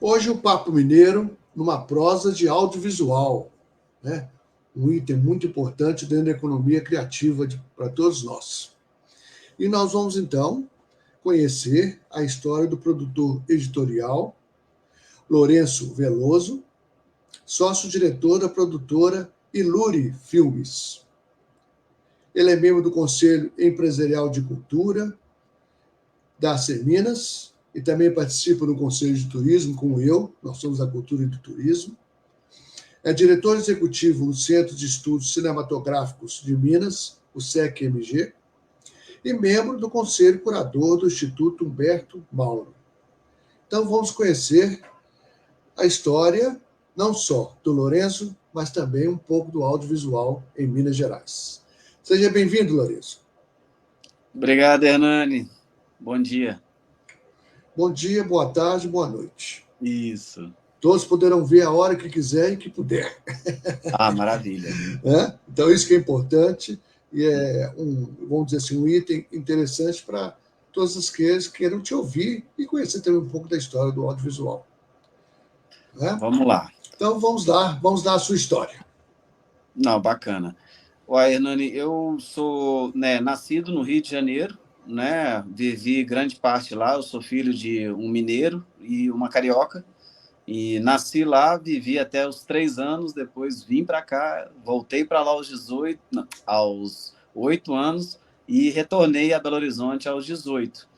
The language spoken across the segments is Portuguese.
Hoje o Papo Mineiro, numa prosa de audiovisual, né? Um item muito importante dentro da economia criativa para todos nós. E nós vamos, então, conhecer a história do produtor editorial Lourenço Veloso, sócio-diretor da produtora Iluri Filmes. Ele é membro do Conselho Empresarial de Cultura da Minas e também participa do Conselho de Turismo, como eu, nós somos da Cultura e do Turismo. É diretor executivo do Centro de Estudos Cinematográficos de Minas, o SEC-MG, e membro do Conselho Curador do Instituto Humberto Mauro. Então vamos conhecer a história, não só do Lourenço, mas também um pouco do audiovisual em Minas Gerais. Seja bem-vindo, Lourenço. Obrigado, Hernani. Bom dia. Bom dia, boa tarde, boa noite. Isso. Todos poderão ver a hora que quiser e que puder. Ah, maravilha. Então, isso que é importante e é vamos dizer assim, um item interessante para todos os que queiram te ouvir e conhecer também um pouco da história do audiovisual. Vamos lá. Então, vamos dar a sua história. Não, bacana. Uai, Hernani, eu sou nascido no Rio de Janeiro, né? Vivi grande parte lá. Eu sou filho de um mineiro e uma carioca. E nasci lá, vivi até os 3 anos, depois vim para cá, voltei para lá aos 8 anos e retornei a Belo Horizonte aos 18.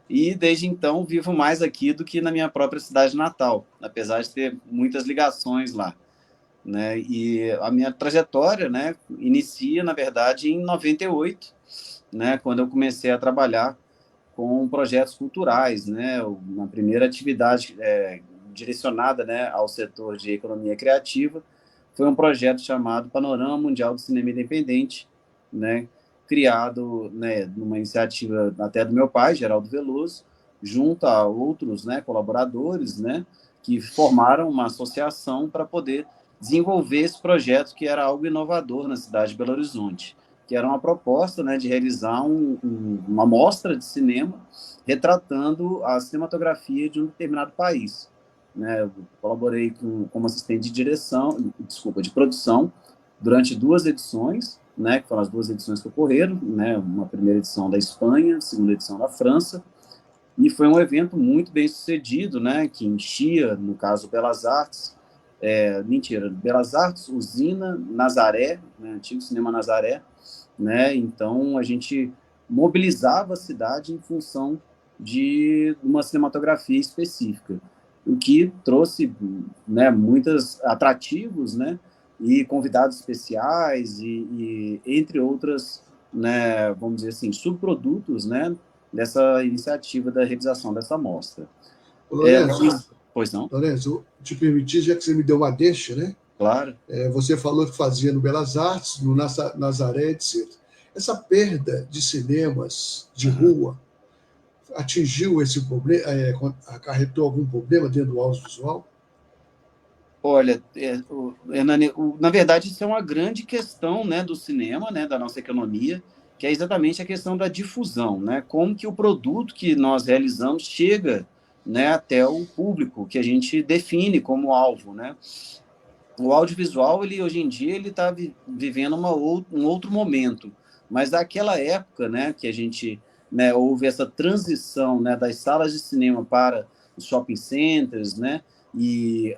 E desde então vivo mais aqui do que na minha própria cidade natal, apesar de ter muitas ligações lá, né? E a minha trajetória, né, inicia, na verdade, em 98, né, quando eu comecei a trabalhar com projetos culturais, né? Uma primeira atividade direcionada, né, ao setor de economia criativa foi um projeto chamado Panorama Mundial do Cinema Independente, né, criado, né, numa iniciativa até do meu pai, Geraldo Veloso, junto a outros, né, colaboradores, né, que formaram uma associação para poder desenvolver esse projeto que era algo inovador na cidade de Belo Horizonte, que era uma proposta, né, de realizar uma mostra de cinema retratando a cinematografia de um determinado país. Né? Eu colaborei como assistente de de produção, durante 2 edições, né, que foram as 2 edições que ocorreram, né, uma primeira edição da Espanha, segunda edição da França, e foi um evento muito bem sucedido, né, que enchia, no caso, Belas Artes, Belas Artes, Usina, Nazaré, né, antigo Cinema Nazaré, né, então a gente mobilizava a cidade em função de uma cinematografia específica, o que trouxe, né, muitos atrativos, né, e convidados especiais e entre outras, né, vamos dizer assim, subprodutos, né, dessa iniciativa da realização dessa mostra. Pois não? Lourenço, te permitir, já que você me deu uma deixa, né? Claro. Você falou que fazia no Belas Artes, no Nazaré, etc. Essa perda de cinemas de rua atingiu esse problema, acarretou algum problema dentro do audiovisual? Olha, Hernani, na verdade, isso é uma grande questão, né, do cinema, né, da nossa economia, que é exatamente a questão da difusão, né? Como que o produto que nós realizamos chega, né, até o público que a gente define como alvo, né? O audiovisual, ele hoje em dia, ele está vivendo um outro momento, mas daquela época, né, que a gente, né, houve essa transição, né, das salas de cinema para os shopping centers, né, e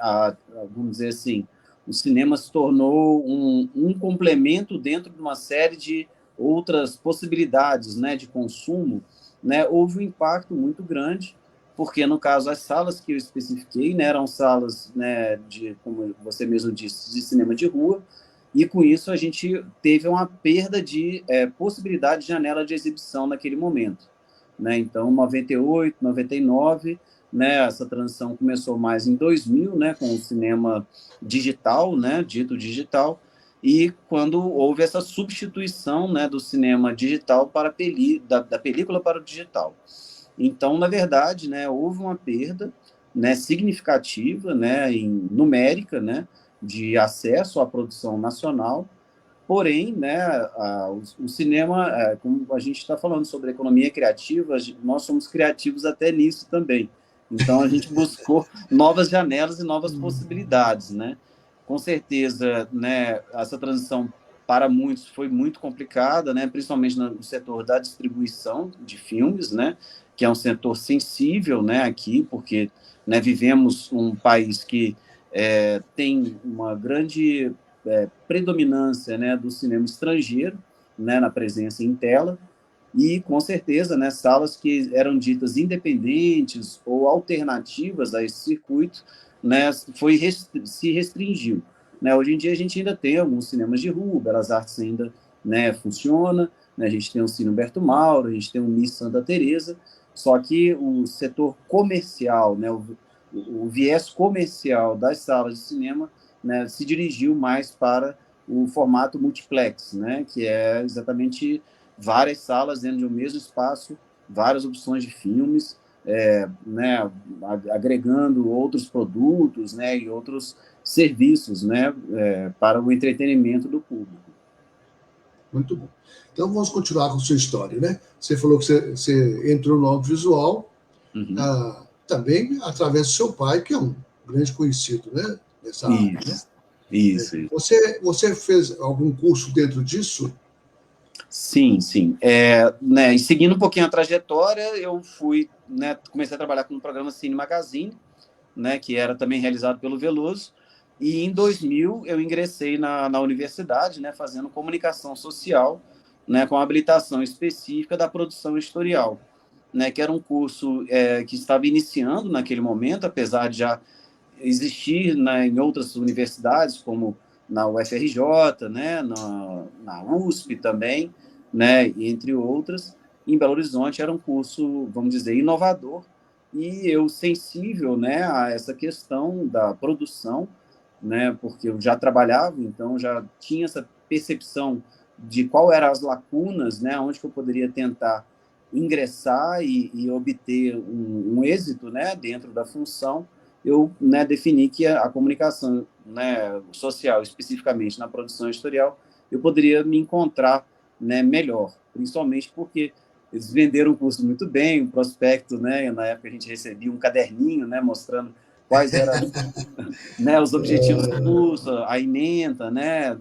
vamos dizer assim, o cinema se tornou um complemento dentro de uma série de outras possibilidades, né, de consumo, né, houve um impacto muito grande, porque no caso as salas que eu especifiquei, né, eram salas, né, de, como você mesmo disse, de cinema de rua, e com isso a gente teve uma perda de possibilidade de janela de exibição naquele momento, né? Então 98, 99, né, essa transição começou mais em 2000, né, com o cinema digital, né, dito digital, e quando houve essa substituição, né, do cinema digital para da película para o digital. Então, na verdade, né, houve uma perda, né, significativa, né, numérica, né, de acesso à produção nacional. Porém, né, o cinema, como a gente está falando sobre economia criativa, nós somos criativos até nisso também, Então, a gente buscou novas janelas e novas possibilidades, né? Com certeza, né, essa transição para muitos foi muito complicada, né, principalmente no setor da distribuição de filmes, né, que é um setor sensível, né, aqui, porque, né, vivemos um país que tem uma grande predominância, né, do cinema estrangeiro, né, na presença em tela, e, com certeza, né, salas que eram ditas independentes ou alternativas a esse circuito, né, se restringiu. Né? Hoje em dia, a gente ainda tem alguns cinemas de rua, Belas Artes ainda, né, funciona, né? A gente tem o Cine Humberto Mauro, a gente tem o Miss Santa Teresa, só que o setor comercial, né, o viés comercial das salas de cinema, né, se dirigiu mais para o formato multiplex, né, que é exatamente várias salas dentro de um mesmo espaço, várias opções de filmes, né, agregando outros produtos, né, e outros serviços, né, para o entretenimento do público. Muito bom. Então vamos continuar com sua história, né? Você falou que você entrou no audiovisual, também através do seu pai, que é um grande conhecido, né, nessa área, né? Isso. Você fez algum curso dentro disso? Sim, sim. Né, e seguindo um pouquinho a trajetória, eu fui, né, comecei a trabalhar com o programa Cine Magazine, né, que era também realizado pelo Veloso, e em 2000 eu ingressei na universidade, né, fazendo comunicação social, né, com habilitação específica da produção editorial, né, que era um curso que estava iniciando naquele momento, apesar de já existir, né, em outras universidades, como na UFRJ, né, na USP também, né, entre outras. Em Belo Horizonte era um curso, vamos dizer, inovador, e eu sensível, né, a essa questão da produção, né, porque eu já trabalhava, então já tinha essa percepção de qual eram as lacunas, né, onde que eu poderia tentar ingressar e obter um êxito, né, dentro da função. Eu, né, defini que a comunicação, né, social, especificamente na produção editorial, eu poderia me encontrar, né, melhor, principalmente porque eles venderam o curso muito bem, o prospecto, né, na época a gente recebia um caderninho, né, mostrando quais eram, né, os objetivos do curso, a ementa, né,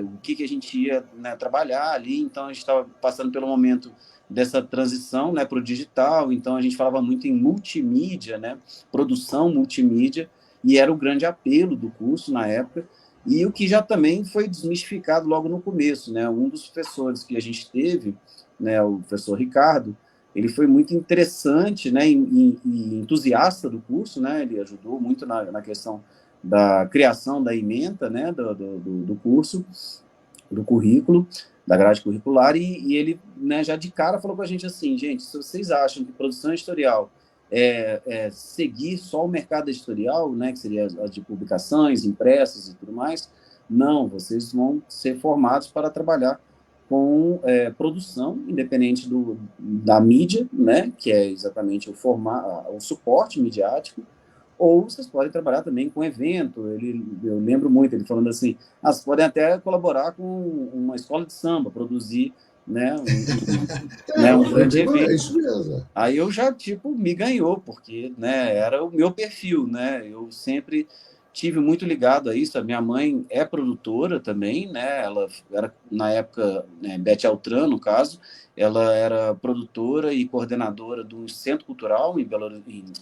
o que a gente ia, né, trabalhar ali. Então a gente estava passando pelo momento dessa transição, né, para o digital, então a gente falava muito em multimídia, né, produção multimídia, e era o grande apelo do curso na época, e o que já também foi desmistificado logo no começo, né, um dos professores que a gente teve, né, o professor Ricardo, ele foi muito interessante, né, e entusiasta do curso, né, ele ajudou muito na questão da criação da ementa, né, do curso, do currículo, da grade curricular, e ele, né, já de cara falou para a gente assim, gente, se vocês acham que produção editorial seguir só o mercado editorial, né, que seria as de publicações, impressas e tudo mais, não, vocês vão ser formados para trabalhar com produção, independente da mídia, né, que é exatamente o suporte midiático, ou vocês podem trabalhar também com evento. Eu lembro muito ele falando assim, vocês podem até colaborar com uma escola de samba, produzir, né, um grande evento. É isso mesmo. Aí eu já, tipo, me ganhou, porque, né, era o meu perfil, né, eu sempre tive muito ligado a isso. A minha mãe é produtora também, né, ela era, na época, né, Beth Altran, no caso, ela era produtora e coordenadora de um centro cultural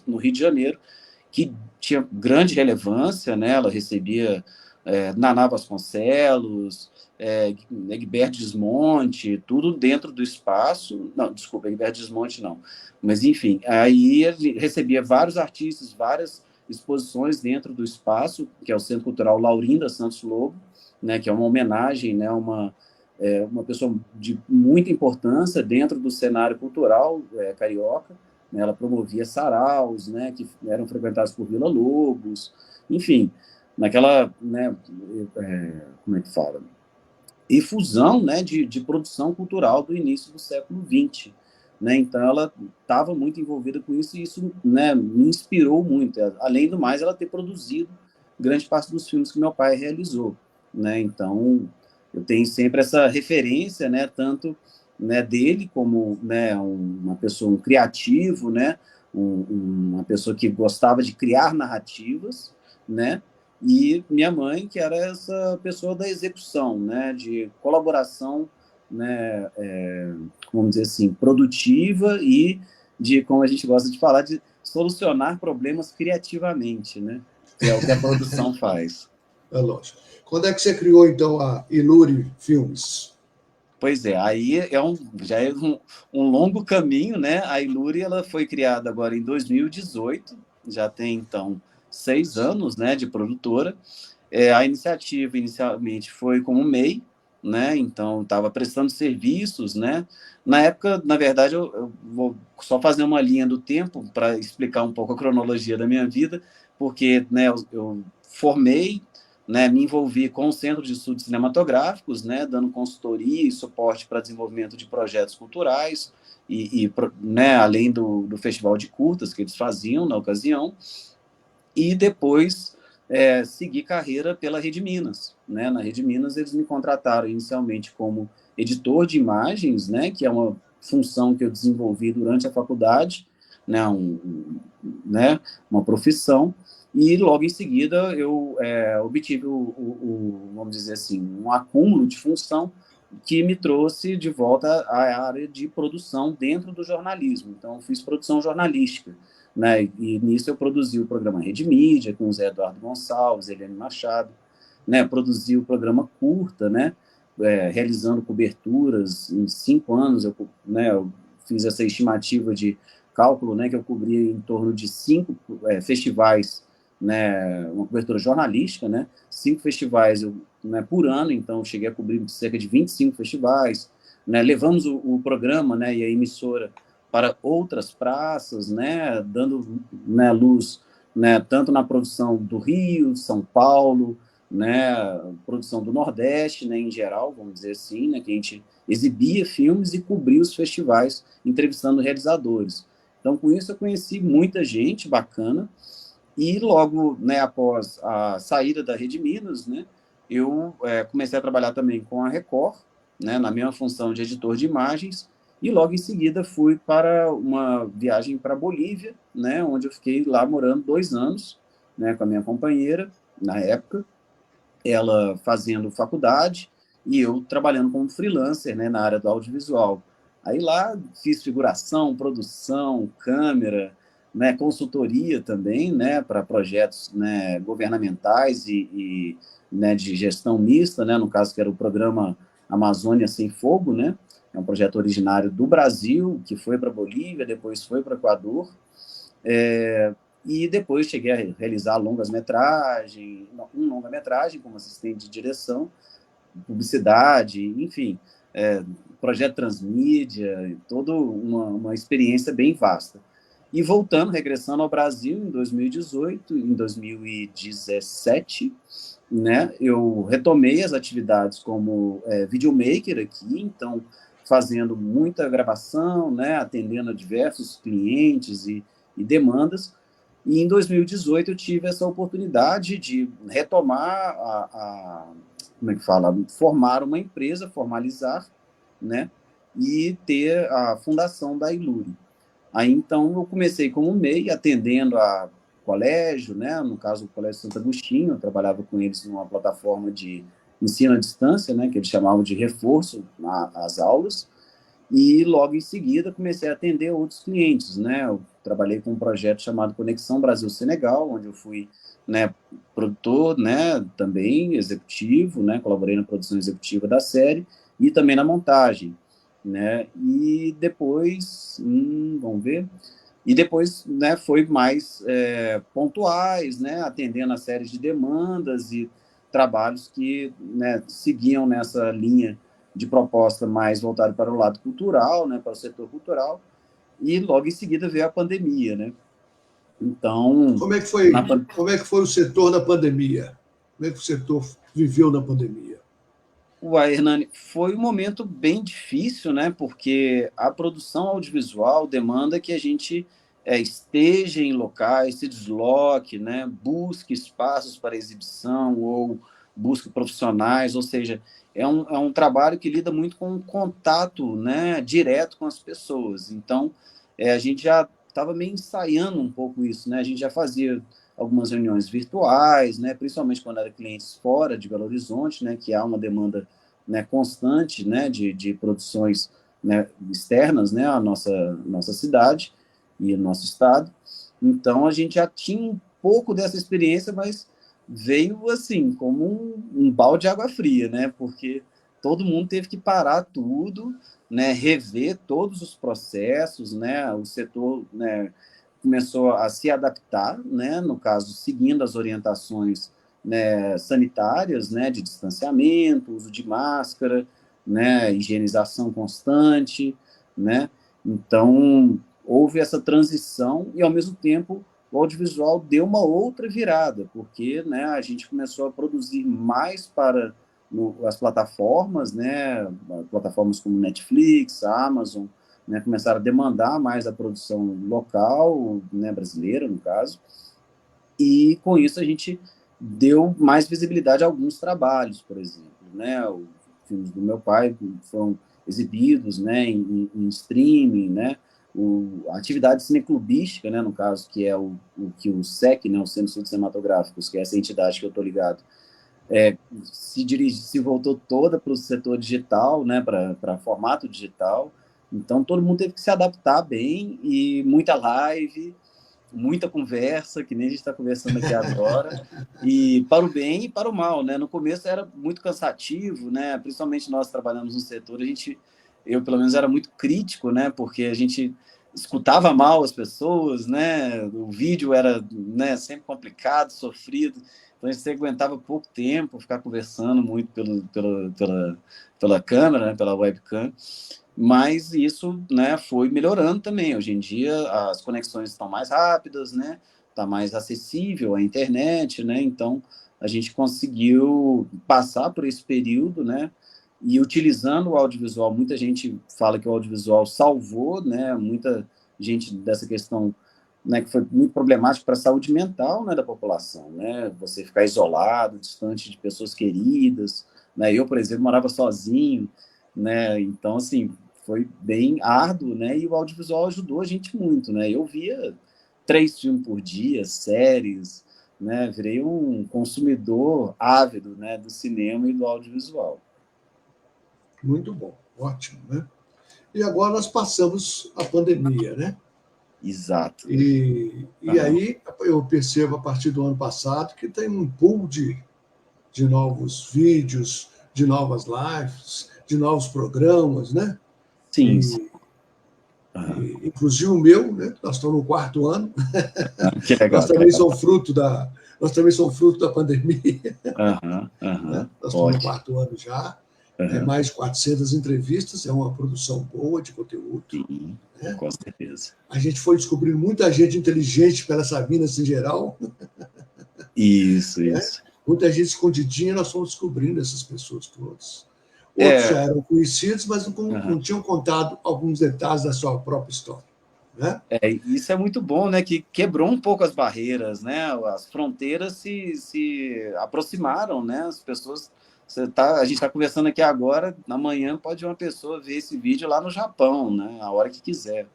no Rio de Janeiro, que tinha grande relevância, né? Ela recebia Naná Vasconcelos, Egberto Gismonti, tudo dentro do espaço. Não, desculpa, Egberto Gismonti não. Mas, enfim, aí ele recebia vários artistas, várias exposições dentro do espaço, que é o Centro Cultural Laurinda Santos Lobo, né, que é uma homenagem, né, uma pessoa de muita importância dentro do cenário cultural carioca. Ela promovia saraus, né, que eram frequentados por Vila Lobos, enfim, naquela, né, como é que fala? Efusão, né, de produção cultural do início do século XX. Né? Então, ela estava muito envolvida com isso, e isso, né, me inspirou muito. Além do mais, ela ter produzido grande parte dos filmes que meu pai realizou. Né? Então, eu tenho sempre essa referência, né, tanto, né, dele como, né, uma pessoa, um criativo, né, uma pessoa que gostava de criar narrativas, né? E minha mãe, que era essa pessoa da execução, né? De colaboração, né? Vamos dizer assim, produtiva e de, como a gente gosta de falar, de solucionar problemas criativamente, né? Que é o que a produção faz. É lógico. Quando é que você criou, então, a Iluri Filmes? Pois é, aí já é um longo caminho, né? A Iluri, ela foi criada agora em 2018, já tem, então, 6 anos, né, de produtora. A iniciativa, inicialmente, foi como MEI, né? Então, estava prestando serviços, né? Na época, na verdade, eu vou só fazer uma linha do tempo para explicar um pouco a cronologia da minha vida, porque, né, eu formei, né, me envolvi com o Centro de Estudos Cinematográficos, né, dando consultoria e suporte para desenvolvimento de projetos culturais, né, além do festival de curtas que eles faziam na ocasião, e depois segui carreira pela Rede Minas. Né? Na Rede Minas, eles me contrataram inicialmente como editor de imagens, né, que é uma função que eu desenvolvi durante a faculdade, né, né, uma profissão, e logo em seguida eu obtive vamos dizer assim, um acúmulo de função que me trouxe de volta à área de produção dentro do jornalismo. Então, eu fiz produção jornalística, né? E nisso eu produzi o programa Rede Mídia, com o Zé Eduardo Gonçalves, Eliane Machado, né? Produzi o programa Curta, né? Realizando coberturas em 5 anos, eu fiz essa estimativa de cálculo, né? Que eu cobria em torno de 5 festivais, né? Uma cobertura jornalística, né? 5 festivais né, por ano, então cheguei a cobrir cerca de 25 festivais, né? Levamos o programa, né? E a emissora para outras praças, né, dando, né, luz, né, tanto na produção do Rio, São Paulo, né, produção do Nordeste, né, em geral, vamos dizer assim, né, que a gente exibia filmes e cobria os festivais, entrevistando realizadores. Então, com isso, eu conheci muita gente bacana, e logo, né, após a saída da Rede Minas, né, eu comecei a trabalhar também com a Record, né, na minha função de editor de imagens, e logo em seguida fui para uma viagem para a Bolívia, né, onde eu fiquei lá morando 2 anos, né, com a minha companheira, na época, ela fazendo faculdade e eu trabalhando como freelancer, né, na área do audiovisual. Aí lá fiz figuração, produção, câmera, né, consultoria também, né, para projetos, né, governamentais né, de gestão mista, né, no caso que era o programa Amazônia Sem Fogo, né, é um projeto originário do Brasil, que foi para a Bolívia, depois foi para o Equador, e depois cheguei a realizar um longa-metragem como assistente de direção, publicidade, enfim, projeto transmídia, toda uma experiência bem vasta. E voltando, regressando ao Brasil em 2018, em 2017, né, eu retomei as atividades como videomaker aqui, então fazendo muita gravação, né, atendendo a diversos clientes e demandas. E em 2018 eu tive essa oportunidade de retomar como é que fala, formar uma empresa, formalizar, né, e ter a fundação da Iluri. Aí, então, eu comecei como MEI, atendendo a colégio, né? No caso, o Colégio Santo Agostinho, eu trabalhava com eles numa plataforma de ensino à distância, né? Que eles chamavam de reforço às aulas. E, logo em seguida, comecei a atender outros clientes, né? Eu trabalhei com um projeto chamado Conexão Brasil-Senegal, onde eu fui, né, produtor, né, também executivo, né? Colaborei na produção executiva da série e também na montagem, né? E depois, vamos ver. E depois, né, foi mais pontuais, né, atendendo a séries de demandas e trabalhos que, né, seguiam nessa linha de proposta mais voltada para o lado cultural, né, para o setor cultural. E logo em seguida veio a pandemia, né? Então, Como é que foi o setor na pandemia? Como é que o setor viveu na pandemia? Hernani, foi um momento bem difícil, né? Porque a produção audiovisual demanda que a gente esteja em locais, se desloque, né? Busque espaços para exibição ou busque profissionais, ou seja, é um trabalho que lida muito com o contato, né, direto com as pessoas. Então, a gente já estava meio ensaiando um pouco isso, né? A gente já fazia algumas reuniões virtuais, né? Principalmente quando era clientes fora de Belo Horizonte, né? Que há uma demanda, né, constante, né? De produções, né, externas, né? À nossa cidade e nosso estado. Então, a gente já tinha um pouco dessa experiência, mas veio, assim, como um balde de água fria, né? Porque todo mundo teve que parar tudo, né? Rever todos os processos, né? O setor, né, começou a se adaptar, né? No caso, seguindo as orientações, né, sanitárias, né? De distanciamento, uso de máscara, né? Higienização constante, né? Então, houve essa transição e, ao mesmo tempo, o audiovisual deu uma outra virada, porque, né, a gente começou a produzir mais para as plataformas, né, plataformas como Netflix, Amazon, né, começaram a demandar mais a produção local, né, brasileira, no caso, e com isso a gente deu mais visibilidade a alguns trabalhos, por exemplo, né, os filmes do meu pai foram exibidos, né, em streaming, né, a atividade cineclubística, né, no caso, que é o que o SEC, né, o Centro de Estudos Cinematográficos, que é essa entidade que eu estou ligado, se voltou toda para o setor digital, né, para formato digital. Então, todo mundo teve que se adaptar bem e muita live, muita conversa, que nem a gente está conversando aqui agora, e para o bem e para o mal, né? No começo era muito cansativo, né? Principalmente nós trabalhamos no setor, eu pelo menos era muito crítico, né? Porque a gente escutava mal as pessoas, né? O vídeo era, né, sempre complicado, sofrido, então a gente aguentava pouco tempo ficar conversando muito pela câmera, né? Pela webcam. Mas isso, né, foi melhorando também. Hoje em dia as conexões estão mais rápidas, né? Está mais acessível a internet, né? Então a gente conseguiu passar por esse período, né? E utilizando o audiovisual, muita gente fala que o audiovisual salvou, né? Muita gente dessa questão, né, que foi muito problemático para a saúde mental, né, da população, né? Você ficar isolado, distante de pessoas queridas, né? Eu, por exemplo, morava sozinho, né? Então, assim, foi bem árduo, né? E o audiovisual ajudou a gente muito, né? Eu via 3 filmes por dia, séries, né? Virei um consumidor ávido, né, do cinema e do audiovisual. Muito bom, ótimo, né? E agora nós passamos a pandemia, né? Exato. E aí eu percebo a partir do ano passado que tem um pool de novos vídeos, de novas lives, de novos programas, né? Sim, sim. E, inclusive o meu, né? Nós estamos no 4º ano. Que legal, Nós também somos fruto da pandemia. Né? Nós estamos no 4º ano já. Mais de 400 entrevistas, é uma produção boa de conteúdo. Sim, né? Com certeza. A gente foi descobrindo muita gente inteligente pela Sabinas em geral. Isso, né? isso. Muita gente escondidinha, nós fomos descobrindo essas pessoas todas. Outros já eram conhecidos, mas não tinham contado alguns detalhes da sua própria história. Né? Isso é muito bom, né? Que quebrou um pouco as barreiras, né? As fronteiras se aproximaram, né? As pessoas... a gente está conversando aqui agora, amanhã pode uma pessoa ver esse vídeo lá no Japão, né? A hora que quiser.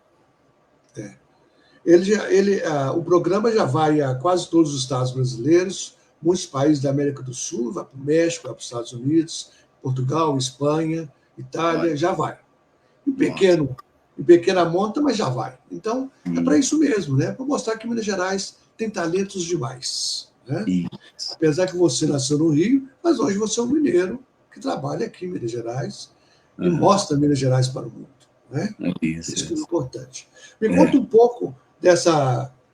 O programa já vai a quase todos os estados brasileiros, muitos países da América do Sul, vai para o México, vai para os Estados Unidos, Portugal, Espanha, Itália, já vai. Em pequena monta, mas já vai. Então, é para isso mesmo, né? Para mostrar que Minas Gerais tem talentos demais. Né? Apesar que você nasceu no Rio, mas hoje você é um mineiro que trabalha aqui em Minas Gerais e mostra Minas Gerais para o mundo. Né? Isso que é importante. Me conta um pouco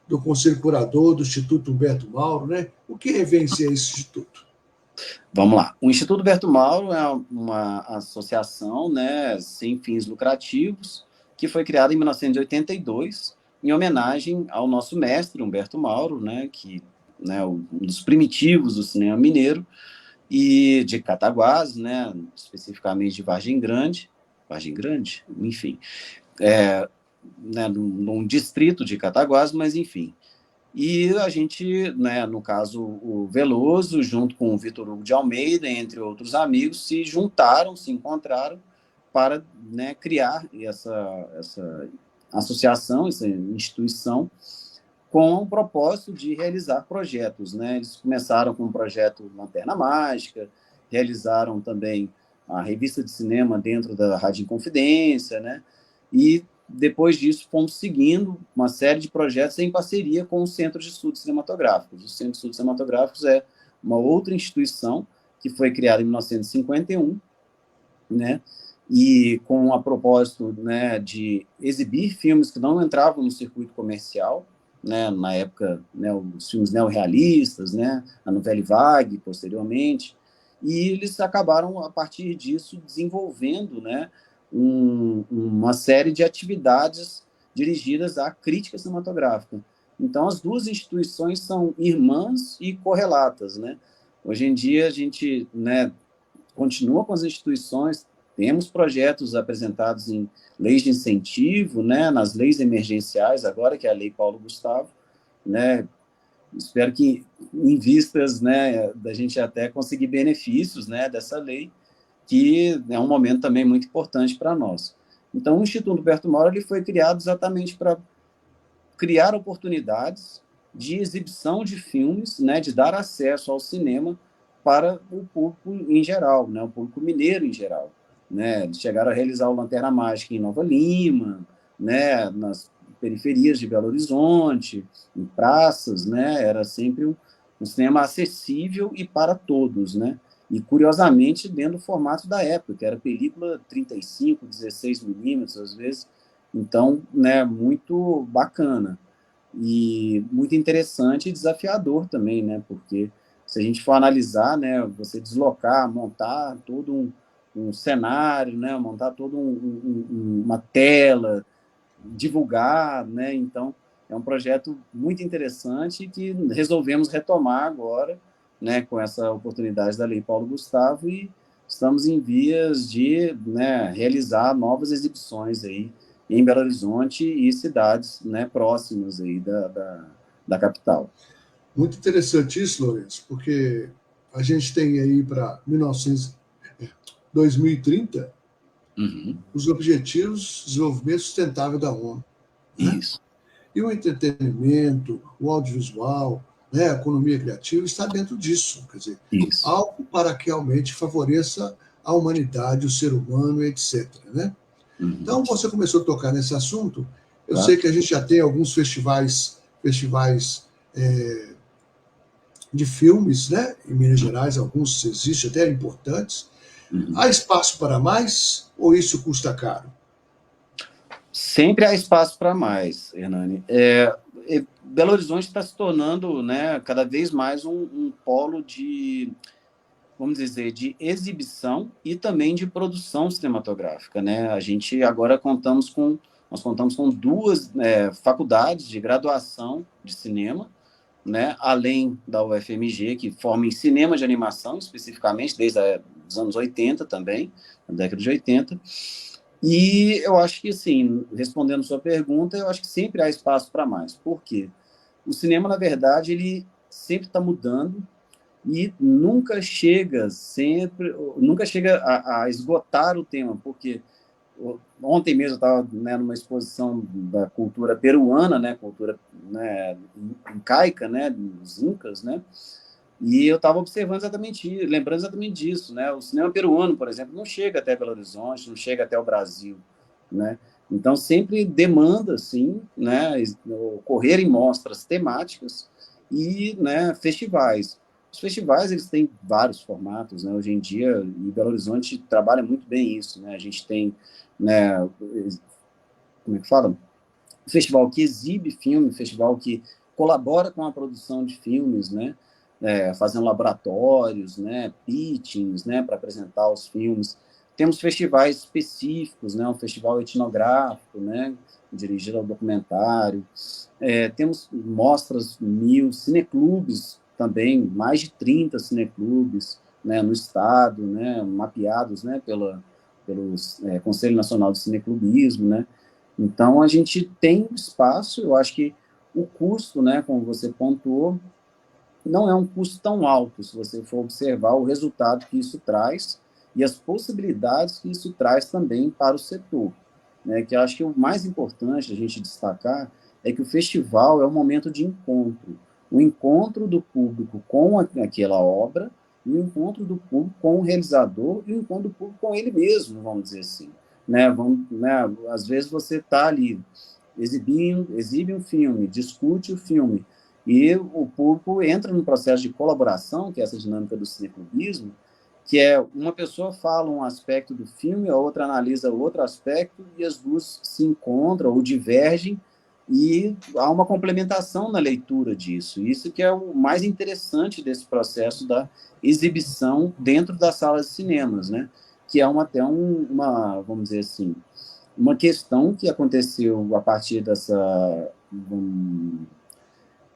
do Conselho Curador, do Instituto Humberto Mauro, né? O que reverencia esse instituto? Vamos lá. O Instituto Humberto Mauro é uma associação, né, sem fins lucrativos, que foi criada em 1982, em homenagem ao nosso mestre, Humberto Mauro, né, que, né, um dos primitivos do cinema mineiro, e de Cataguases, né, especificamente de Vargem Grande, enfim, né, num distrito de Cataguases, mas enfim. E a gente, né, no caso, o Veloso, junto com o Vitor Hugo de Almeida, entre outros amigos, se encontraram para, né, criar associação, essa instituição, com o propósito de realizar projetos, né? Eles começaram com o projeto Lanterna Mágica, realizaram também a revista de cinema dentro da Rádio Inconfidência, né? E depois disso fomos seguindo uma série de projetos em parceria com o Centro de Estudos Cinematográficos. O Centro de Estudos Cinematográficos é uma outra instituição que foi criada em 1951, né? E com a propósito, né, de exibir filmes que não entravam no circuito comercial, né, na época, né, os filmes neorrealistas, né, a Nouvelle Vague, posteriormente, e eles acabaram, a partir disso, desenvolvendo, né, uma série de atividades dirigidas à crítica cinematográfica. Então, as duas instituições são irmãs e correlatas, né? Hoje em dia, a gente, né, continua com as instituições, temos projetos apresentados em leis de incentivo, né, nas leis emergenciais, agora que é a Lei Paulo Gustavo, né, espero que em vistas, né, da gente até conseguir benefícios, né, dessa lei, que é um momento também muito importante para nós. Então, o Instituto Humberto Mauro ele foi criado exatamente para criar oportunidades de exibição de filmes, né, de dar acesso ao cinema para o público em geral, né, o público mineiro em geral. Né? Eles chegaram a realizar o Lanterna Mágica em Nova Lima, né, nas periferias de Belo Horizonte, em praças, né, era sempre um cinema acessível e para todos, né? E, curiosamente, dentro do formato da época, que era película 35, 16 milímetros, às vezes. Então, né, muito bacana. E muito interessante e desafiador também, né? Porque se a gente for analisar, né, você deslocar, montar todo um cenário, né, montar toda uma tela, divulgar, né? Então, é um projeto muito interessante que resolvemos retomar agora, né, com essa oportunidade da Lei Paulo Gustavo e estamos em vias de, né, realizar novas exibições aí em Belo Horizonte e cidades, né, próximas aí da capital. Muito interessante isso, Lourenço, porque a gente tem aí para 2030 os Objetivos de Desenvolvimento Sustentável da ONU. Né? Isso. E o entretenimento, o audiovisual, né, a economia criativa está dentro disso. Quer dizer, Isso. algo para que realmente favoreça a humanidade, o ser humano, etc. Né? Então, você começou a tocar nesse assunto. Eu sei que a gente já tem alguns festivais de filmes, né? Em Minas Gerais, alguns existem até importantes. Há espaço para mais ou isso custa caro? Sempre há espaço para mais, Hernani. Belo Horizonte está se tornando, né, cada vez mais um polo de, vamos dizer, de exibição e também de produção cinematográfica, né? A gente agora nós contamos com duas faculdades de graduação de cinema, né? Além da UFMG, que forma em cinema de animação, especificamente, desde os anos 80 também, na década de 80. E eu acho que, assim, respondendo sua pergunta, eu acho que sempre há espaço para mais. Por quê? O cinema, na verdade, ele sempre está mudando e nunca chega a esgotar o tema, porque ontem mesmo eu estava, né, numa exposição da cultura peruana, né, cultura, né, incaica, né, dos incas, né, e eu estava observando lembrando exatamente disso, né, o cinema peruano, por exemplo, não chega até Belo Horizonte, não chega até o Brasil, né, então sempre demanda, sim, né, ocorrerem mostras temáticas e, né, festivais. Os festivais, eles têm vários formatos, né, hoje em dia, e Belo Horizonte trabalha muito bem isso, né, a gente tem, né, como é que fala? Festival que exibe filme, festival que colabora com a produção de filmes, né, fazendo laboratórios, né, pitchings, né, para apresentar os filmes. Temos festivais específicos, né, um festival etnográfico, né, dirigido ao documentário. Temos mostras cineclubes também, mais de 30 cineclubes, né, no estado, né, mapeados, né, pelo Conselho Nacional de Cineclubismo, né. Então, a gente tem espaço, eu acho que o custo, né, como você pontuou, não é um custo tão alto, se você for observar o resultado que isso traz e as possibilidades que isso traz também para o setor. né, que eu acho que o mais importante a gente destacar é que o festival é um momento de encontro, o encontro do público com aquela obra, e o encontro do público com o realizador, e o encontro do público com ele mesmo, vamos dizer assim. Né? Às vezes você está ali exibe um filme, discute o filme, e o público entra num processo de colaboração, que é essa dinâmica do cineclubismo, que é uma pessoa fala um aspecto do filme, a outra analisa outro aspecto, e as duas se encontram ou divergem, e há uma complementação na leitura disso. Isso que é o mais interessante desse processo da exibição dentro das salas de cinemas, né? Que é até uma, vamos dizer assim, uma questão que aconteceu a partir dessa... como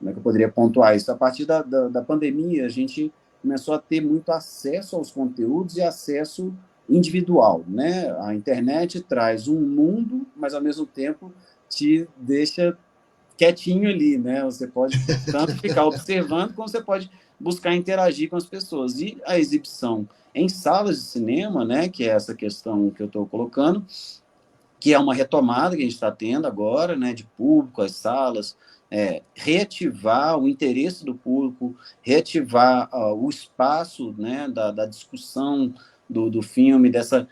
é que eu poderia pontuar isso? A partir da pandemia, a gente começou a ter muito acesso aos conteúdos e acesso individual, né? A internet traz um mundo, mas ao mesmo tempo te deixa quietinho ali, né? Você pode tanto ficar observando, como você pode buscar interagir com as pessoas. E a exibição em salas de cinema, né? Que é essa questão que eu estou colocando, que é uma retomada que a gente está tendo agora, né? De público, as salas, reativar o interesse do público, reativar o espaço, né, da discussão do filme, dessa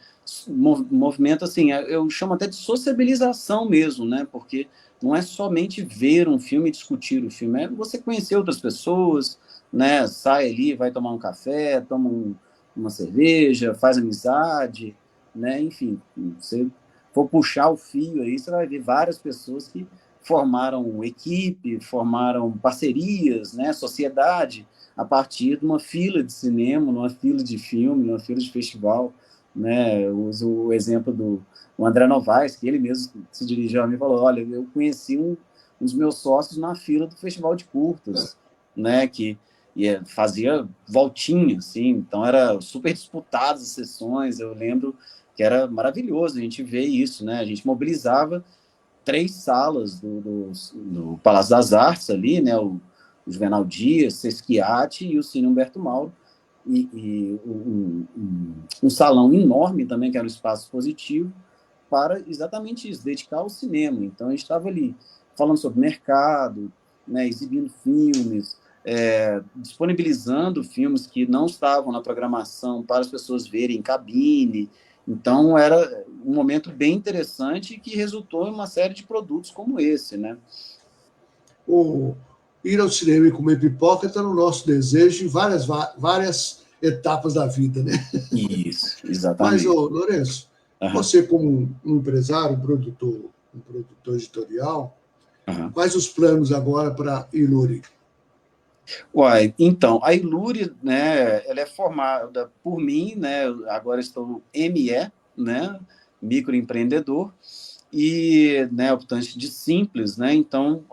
movimento, assim, eu chamo até de sociabilização mesmo, né, porque não é somente ver um filme e discutir o filme, é você conhecer outras pessoas, né, sai ali, vai tomar um café, toma uma cerveja, faz amizade, né, enfim, você for puxar o fio aí, você vai ver várias pessoas que formaram equipe, formaram parcerias, né, sociedade, a partir de uma fila de cinema, numa fila de filme, numa fila de festival. Né? Eu uso o exemplo do André Novaes, que ele mesmo se dirigiu a mim e falou, olha, eu conheci um dos meus sócios na fila do Festival de Curtas, né, que fazia voltinha, assim, então era super disputadas as sessões, eu lembro que era maravilhoso a gente ver isso, né, a gente mobilizava 3 salas do Palácio das Artes ali, né, o Juvenal Dias, Sesquiate e o Cine Humberto Mauro, e um salão enorme também, que era um espaço expositivo, para exatamente isso, dedicar ao cinema. Então, a gente estava ali falando sobre mercado, né, exibindo filmes, disponibilizando filmes que não estavam na programação para as pessoas verem em cabine. Então, era um momento bem interessante que resultou em uma série de produtos como esse, né? O ir ao cinema e comer pipoca está no nosso desejo em várias etapas da vida, né? Isso, Mas, exatamente. Lourenço, você como um empresário, um produtor editorial, quais os planos agora para Iluri? Uai, então, a Iluri, né, ela é formada por mim, né, agora estou ME, né, microempreendedor, e, né, optante de simples, né, então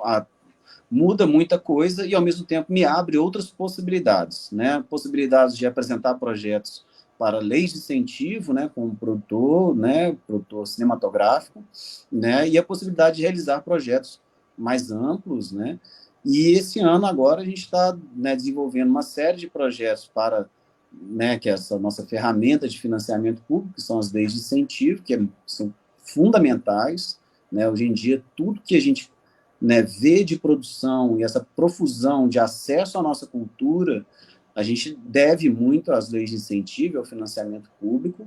muda muita coisa e, ao mesmo tempo, me abre outras possibilidades, né, possibilidades de apresentar projetos para leis de incentivo, né, como produtor, né, produtor cinematográfico, né, e a possibilidade de realizar projetos mais amplos, né, e esse ano agora a gente está, né, desenvolvendo uma série de projetos para, né, que é essa nossa ferramenta de financiamento público, que são as leis de incentivo, são fundamentais, né, hoje em dia tudo que a gente, né, vê de produção e essa profusão de acesso à nossa cultura, a gente deve muito às leis de incentivo, ao financiamento público,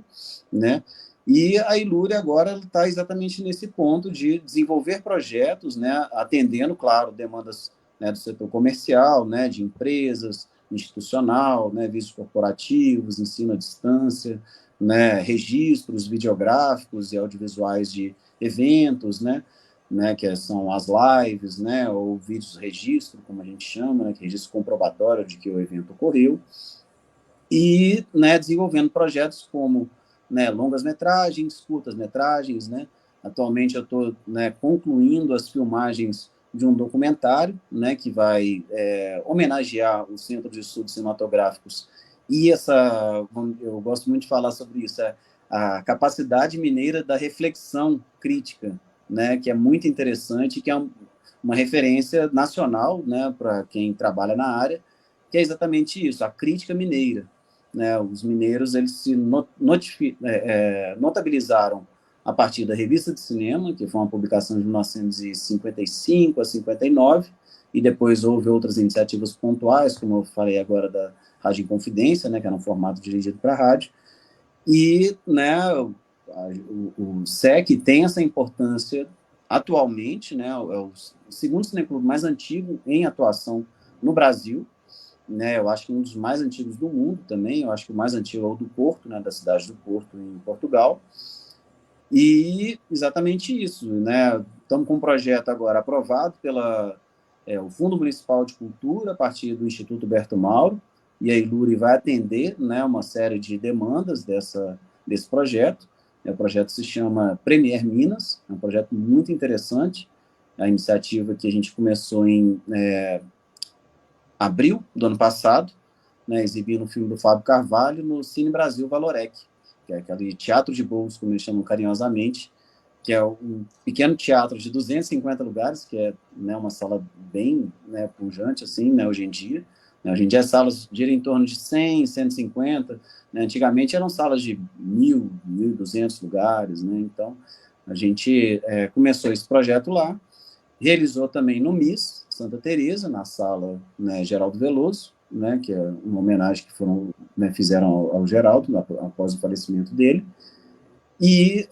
né? E a Ilure agora está exatamente nesse ponto de desenvolver projetos, né, atendendo, claro, demandas, né, do setor comercial, né, de empresas, institucional, né, vídeos corporativos, ensino à distância, né, registros videográficos e audiovisuais de eventos, né, que são as lives, né, ou vídeos registro, como a gente chama, né, que é registro comprobatório de que o evento ocorreu, e, né, desenvolvendo projetos como, né, longas-metragens, curtas-metragens, né, atualmente eu estou, né, concluindo as filmagens de um documentário, né, que vai homenagear o Centro de Estudos Cinematográficos e eu gosto muito de falar sobre isso, a capacidade mineira da reflexão crítica, né, que é muito interessante, que é uma referência nacional, né, para quem trabalha na área, que é exatamente isso, a crítica mineira, né? Os mineiros eles se notabilizaram a partir da Revista de Cinema, que foi uma publicação de 1955 a 59, e depois houve outras iniciativas pontuais, como eu falei agora da Rádio Inconfidência, né, que era um formato dirigido para a rádio, e, né, o SEC tem essa importância atualmente, né, é o segundo cineclube mais antigo em atuação no Brasil, né, eu acho que um dos mais antigos do mundo também, eu acho que o mais antigo é o do Porto, né, da cidade do Porto, em Portugal, e exatamente isso, né, estamos com um projeto agora aprovado pela o Fundo Municipal de Cultura, a partir do Instituto Berto Mauro, e a Iluri vai atender, né, uma série de demandas desse projeto. O projeto se chama Premier Minas, é um projeto muito interessante, a iniciativa que a gente começou em abril do ano passado, né, exibindo o filme do Fábio Carvalho no Cine Brasil Valorec, que é aquele teatro de bolso, como eles chamam carinhosamente, que é um pequeno teatro de 250 lugares, que é, né, uma sala bem, né, pujante, assim, né, hoje em dia. Hoje em dia as salas giram em torno de 100, 150, né, antigamente eram salas de 1.000, 1.200 lugares, né, então a gente começou esse projeto lá, realizou também no MIS, Santa Teresa, na sala, né, Geraldo Veloso, né, que é uma homenagem que né, fizeram ao Geraldo, após o falecimento dele, e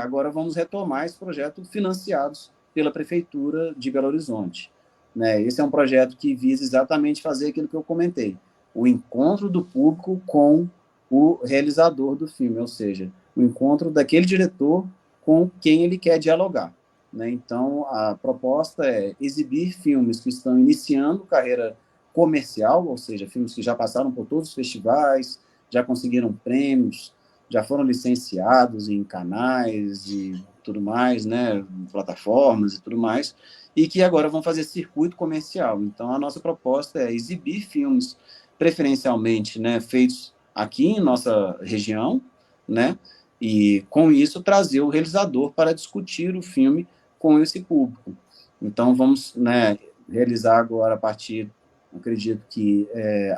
agora vamos retomar esse projeto financiados pela Prefeitura de Belo Horizonte. Né? Esse é um projeto que visa exatamente fazer aquilo que eu comentei, o encontro do público com o realizador do filme, ou seja, o encontro daquele diretor com quem ele quer dialogar. Né? Então, a proposta é exibir filmes que estão iniciando carreira comercial, ou seja, filmes que já passaram por todos os festivais, já conseguiram prêmios, já foram licenciados em canais e tudo mais, né, plataformas e tudo mais, e que agora vão fazer circuito comercial. Então, a nossa proposta é exibir filmes, preferencialmente, né, feitos aqui em nossa região, né, e, com isso, trazer o realizador para discutir o filme com esse público. Então, vamos, né, realizar agora, a partir, acredito que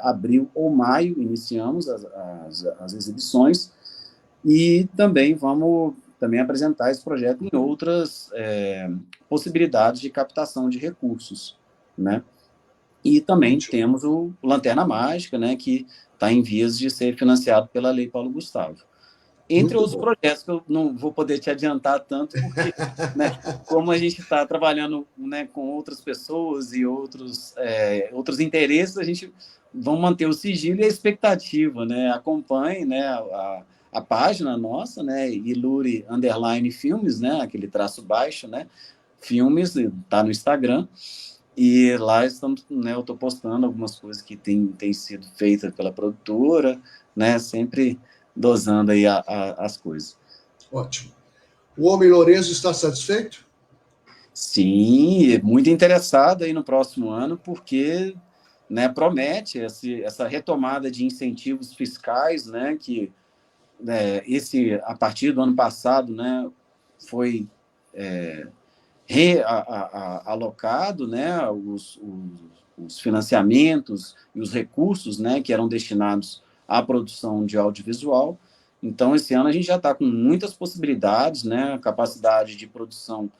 abril ou maio, iniciamos as exibições, e também vamos apresentar esse projeto em outras possibilidades de captação de recursos, né? E também temos o Lanterna Mágica, né, que está em vias de ser financiado pela Lei Paulo Gustavo. Entre outros projetos que eu não vou poder te adiantar tanto, porque, né, como a gente está trabalhando, né, com outras pessoas e outros interesses, a gente vai manter o sigilo e a expectativa, né? Acompanhe, né, a página nossa, né, Iluri _filmes, né, aquele traço baixo, né, filmes, está no Instagram, e lá estamos, né, eu estou postando algumas coisas que tem sido feitas pela produtora, né, sempre dosando aí as coisas. Ótimo. O Homem Lourenço está satisfeito? Sim, muito interessado aí no próximo ano, porque, né, promete essa retomada de incentivos fiscais, né, que a partir do ano passado, né, foi realocado, né, os financiamentos e os recursos, né, que eram destinados à produção de audiovisual. Então, esse ano a gente já está com muitas possibilidades, né, capacidade de produção,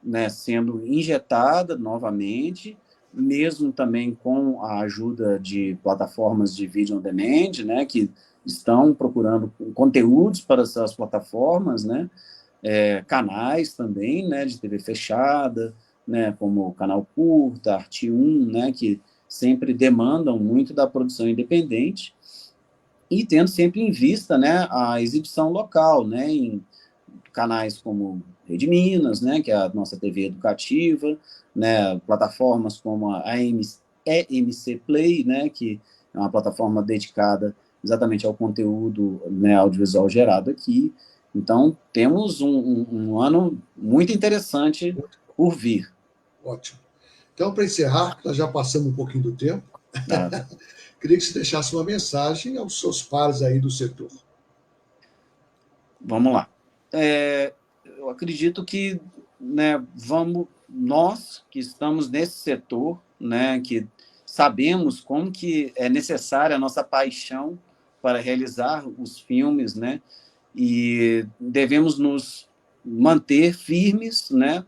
né, sendo injetada novamente, mesmo também com a ajuda de plataformas de vídeo on demand, né, que estão procurando conteúdos para essas plataformas, né, canais também, né, de TV fechada, né, como o Canal Curta, Arte1, né, que sempre demandam muito da produção independente, e tendo sempre em vista, né, a exibição local, né, em canais como Rede Minas, né, que é a nossa TV educativa, né, plataformas como a EMC Play, né, que é uma plataforma dedicada exatamente ao conteúdo, né, audiovisual gerado aqui. Então, temos um ano muito interessante por vir. Ótimo. Então, para encerrar, nós já passamos um pouquinho do tempo, queria que você deixasse uma mensagem aos seus pares aí do setor. Vamos lá. Eu acredito que, né, nós que estamos nesse setor, né, que sabemos como que é necessária a nossa paixão para realizar os filmes, né, e devemos nos manter firmes, né,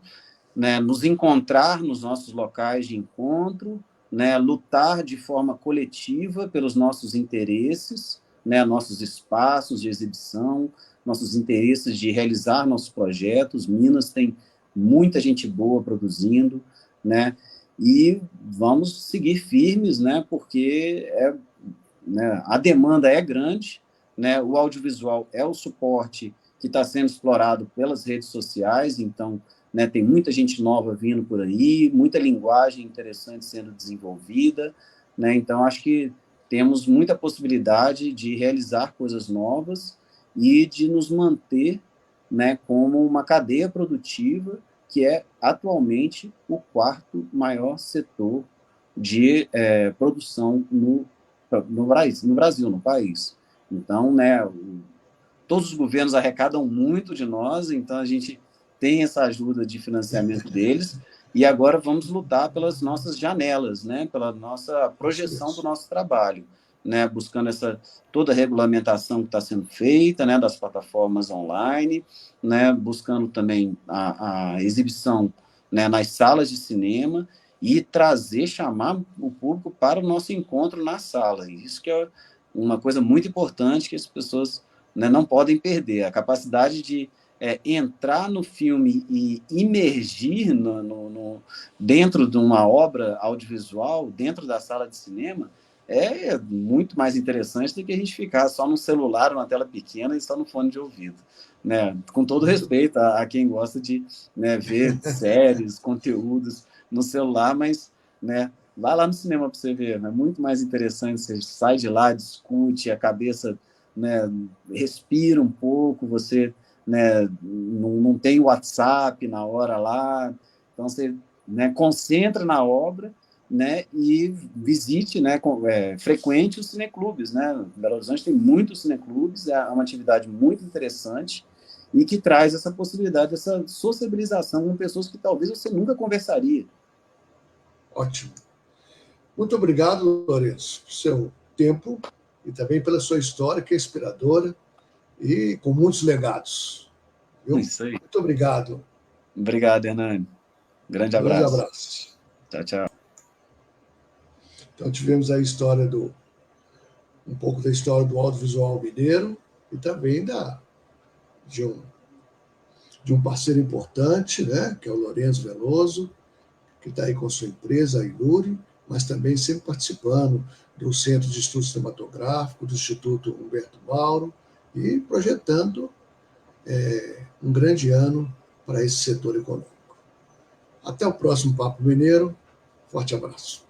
nos encontrar nos nossos locais de encontro, né, lutar de forma coletiva pelos nossos interesses, né, nossos espaços de exibição, nossos interesses de realizar nossos projetos. Minas tem muita gente boa produzindo, né, e vamos seguir firmes, né, porque né, a demanda é grande, né, o audiovisual é o suporte que está sendo explorado pelas redes sociais, então, né, tem muita gente nova vindo por aí, muita linguagem interessante sendo desenvolvida, né, então acho que temos muita possibilidade de realizar coisas novas e de nos manter, né, como uma cadeia produtiva que é atualmente o quarto maior setor de produção no Brasil, no país. Então, né, todos os governos arrecadam muito de nós, então a gente tem essa ajuda de financiamento deles, e agora vamos lutar pelas nossas janelas, né, pela nossa projeção do nosso trabalho, né, buscando toda a regulamentação que está sendo feita, né, das plataformas online, né, buscando também a exibição, né, nas salas de cinema, e chamar o público para o nosso encontro na sala. Isso que é uma coisa muito importante que as pessoas, né, não podem perder, a capacidade de entrar no filme e imergir dentro de uma obra audiovisual, dentro da sala de cinema, é muito mais interessante do que a gente ficar só no celular, numa tela pequena e só no fone de ouvido. Né? Com todo respeito a quem gosta de, né, ver séries, conteúdos no celular, mas, né, vai lá no cinema para você ver, é muito mais interessante, você sai de lá, discute, a cabeça, né, respira um pouco, você, né, não tem WhatsApp na hora lá, então você, né, concentra na obra, né, e visite, né, frequente os cineclubes, né? Belo Horizonte tem muitos cineclubes, é uma atividade muito interessante e que traz essa possibilidade, essa sociabilização com pessoas que talvez você nunca conversaria. Ótimo. Muito obrigado, Lourenço, por seu tempo e também pela sua história, que é inspiradora e com muitos legados. Viu? Isso aí. Muito obrigado. Obrigado, Hernani. Grande abraço. Grande abraço. Tchau, tchau. Então, tivemos a história um pouco da história do audiovisual mineiro e também de um parceiro importante, né, que é o Lourenço Veloso, que está aí com sua empresa, a Ilure, mas também sempre participando do Centro de Estudo Cinematográfico, do Instituto Humberto Mauro, e projetando um grande ano para esse setor econômico. Até o próximo Papo Mineiro. Forte abraço.